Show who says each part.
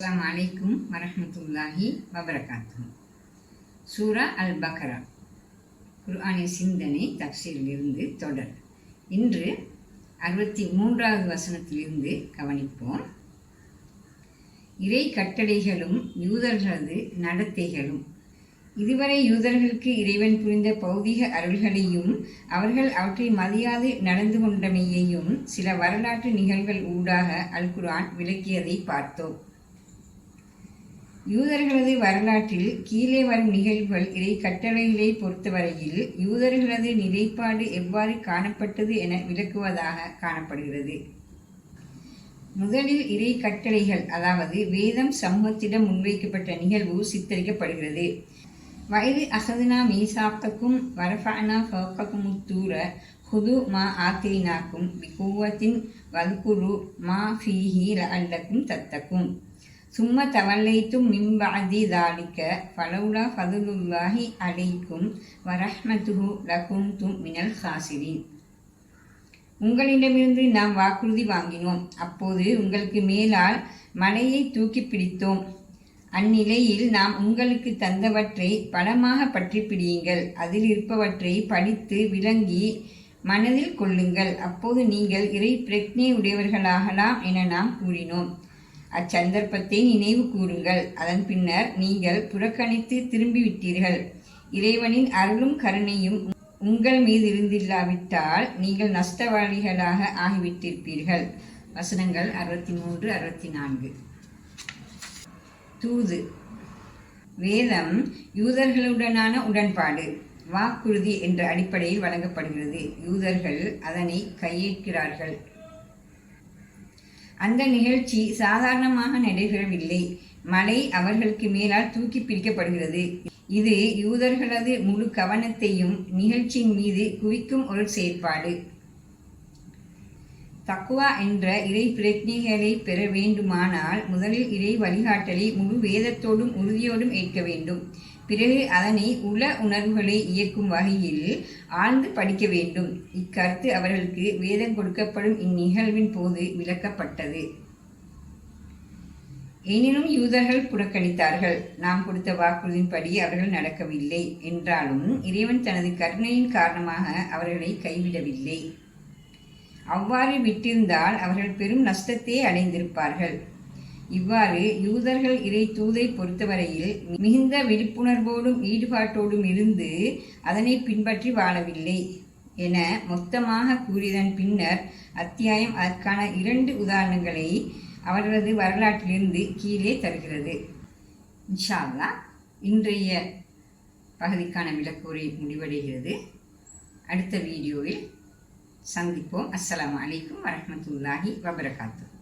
Speaker 1: அஸ்ஸலாமு அலைக்கும் வரஹ்மத்துல்லாஹி வபரகாத்துஹு. சூரா அல் பக்ரா குர்ஆனிய சிந்தனை தஃசீரிலிருந்து தொடர். இன்று 63வது வசனத்திலிருந்து கவனிப்போம். இறை கட்டளைகளும் யூதர்களது நடத்தைகளும். இதுவரை யூதர்களுக்கு இறைவன் புரிந்த பௌதிக அருள்களையும் அவர்கள் அவற்றை மதியாது நடந்து கொண்டமையையும் சில வரலாற்று நிகழ்வுகள் ஊடாக அல் குர்ஆன் விளக்கியதை பார்த்தோம். யூதர்களது வரலாற்றில் கீழே வரும் நிகழ்வுகள் இறை கட்டளைகளை பொறுத்தவரையில் யூதர்களது நிலைப்பாடு எவ்வாறு காணப்பட்டது என விளக்குவதாக காணப்படுகிறது. முதலில் இறை கட்டளைகள், அதாவது வேதம் சமூகத்திடம் முன்வைக்கப்பட்ட நிகழ்வு சித்தரிக்கப்படுகிறது. வயது அகதுனா மீசாக்கக்கும் வரஃபஅனா ஃபௌகக்கும் தூர ஹுது மா ஆத்தைனாக்கும் பிகுவத்தின் வல்குரு மா ஃபீஹி லஅல்லக்கும் தத்தக்கும் சும்ம தவல்லைத்தும் மின் பஅதி தாலிக ஃபலௌலா ஃபதுலுல்லாஹி அலைக்கும் வரஹ்மத்துஹு லகுன்தும் மினல் ஹாசிரீன். உங்களிடமிருந்து நாம் வாக்குறுதி வாங்கினோம், அப்போது உங்களுக்கு மேலால் மலையை தூக்கி பிடித்தோம். அந்நிலையில் நாம் உங்களுக்கு தந்தவற்றை பலமாக பற்றி பிடியுங்கள், அதில் இருப்பவற்றை படித்து விளங்கி மனதில் கொள்ளுங்கள், அப்போது நீங்கள் இறை பிரக்ஞை உடையவர்களாகலாம் என நாம் கூறினோம். அச்சந்தர்ப்பத்தை நினைவு கூறுங்கள். அதன் பின்னர் நீங்கள் புறக்கணித்து திரும்பிவிட்டீர்கள். இறைவனின் அருளும் கருணையும் உங்கள் மீது இருந்தில்லாவிட்டால் நீங்கள் நஷ்டவாளிகளாக ஆகிவிட்டிருப்பீர்கள். வசனங்கள் 63-64. தூது. வேதம் யூதர்களுடனான உடன்பாடு, வாக்குறுதி என்ற அடிப்படையில் வழங்கப்படுகிறது. யூதர்கள் அதனை கையேற்கிறார்கள். அந்த நிகழ்ச்சி சாதாரணமாக நடைபெறவில்லை. மலை அவர்களுக்கு மேலால் தூக்கி பிடிக்கப்படுகிறது. இது யூதர்களது முழு கவனத்தையும் நிகழ்ச்சியின் மீது குவிக்கும் ஒரு செயற்பாடு. தக்வா என்ற இறை பிரக்ஞைகளை பெற வேண்டுமானால் முதலில் இறை வழிகாட்டலை முழு வேதத்தோடும் உறுதியோடும் ஏற்க வேண்டும். பிறகு அதனை உள உணர்வுகளை இயக்கும் வகையில் ஆழ்ந்து படிக்க வேண்டும். இக்கருத்து அவர்களுக்கு வேதம் கொடுக்கப்படும் இந்நிகழ்வின் போது விளக்கப்பட்டது. எனினும் யூதர்கள் புறக்கணித்தார்கள். நாம் கொடுத்த வாக்குறுதியின்படி அவர்கள் நடக்கவில்லை என்றாலும் இறைவன் தனது கருணையின் காரணமாக அவர்களை கைவிடவில்லை. அவ்வாறு விட்டிருந்தால் அவர்கள் பெரும் நஷ்டத்தை அடைந்திருப்பார்கள். இவ்வாறு யூதர்கள் இறை தூதை பொறுத்தவரையில் மிகுந்த விழிப்புணர்வோடும் ஈடுபாட்டோடும் இருந்து அதனை பின்பற்றி வாழவில்லை என மொத்தமாக கூறியதன் பின்னர் அத்தியாயம் அதற்கான 2 உதாரணங்களை அவர்களது வரலாற்றிலிருந்து கீழே தருகிறது. இன்ஷா அல்லாஹ் இன்றைய பகுதிக்கான விளக்குரை முடிவடைகிறது. அடுத்த வீடியோவில் சந்திப்போம். அஸ்ஸலாமு அலைக்கும் வரஹ்மத்துல்லாஹி வபரகாத்துஹு.